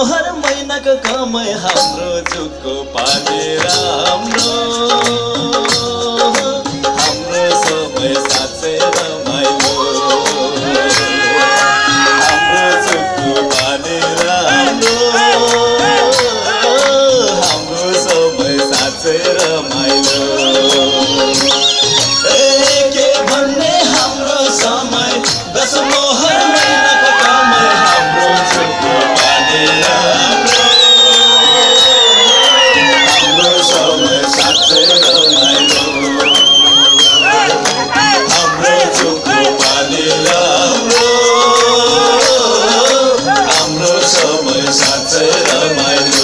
मोहर महिनाको कमाइ हाम्रो चुक्को पानी राम्रो हाम्रो समय साँच्चै रमाइलो हाम्रो चुक्को पानी राम्रो हाम्रो समय साँच्चै रमाइलो के भन्ने हाम्रो समय दस मोहर महिनाको कमाइ हाम्रो चुक्को पानी राम्रो हाम्रो समय साँच्चै रमाइलो हाम्रो चुक्को पानी राम्रो हाम्रो समय साँच्चै रमाइलो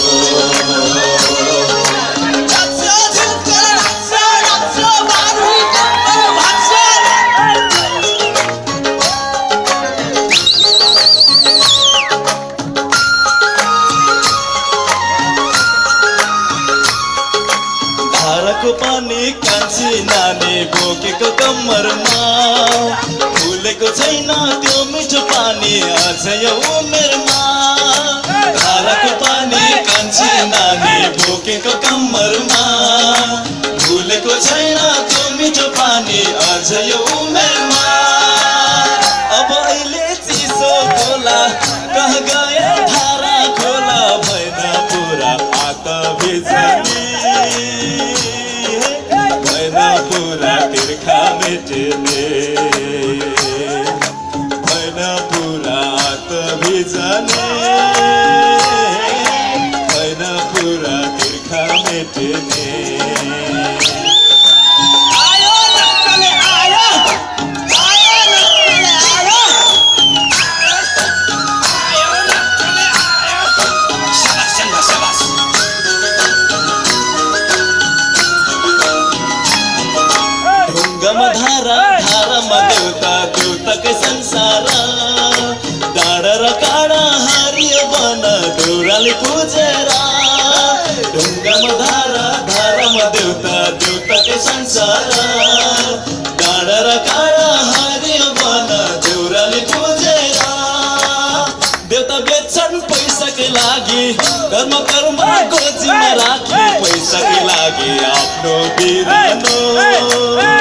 धाराको पानी कान्छी नानी बोकेको कम्मरमा फुलेको छैन त्यो मिठो पानी अझ यो उमेरमा धाराको पानी कान्छी नानी बोकेको कम्मरमा फुलेको छैन त्यो मिठो पानी अझ यो उमेरमा अब अहिले चिसो खोला कहाँ गए धारा खोला भएन पुरा हात भिजनी पुरा तिर्खा मेटेले भएन पुरा हात भिजने भएन पुरा तिर्खा मेटेले धारा धारामा देउता देउताकै संसार डाँडा र काँडा हरियो बन देउराले पुजेर ढुङ्गामा धारा धारामा देउता देउताकै संसार डाँडा र काँडा हरियो बन देउराले पुजेर देउता बेच्छन् पैसाकै लागि कर्म कर्मको जिम्मा राखे पैसाकै लागि आफ्नो बिरानो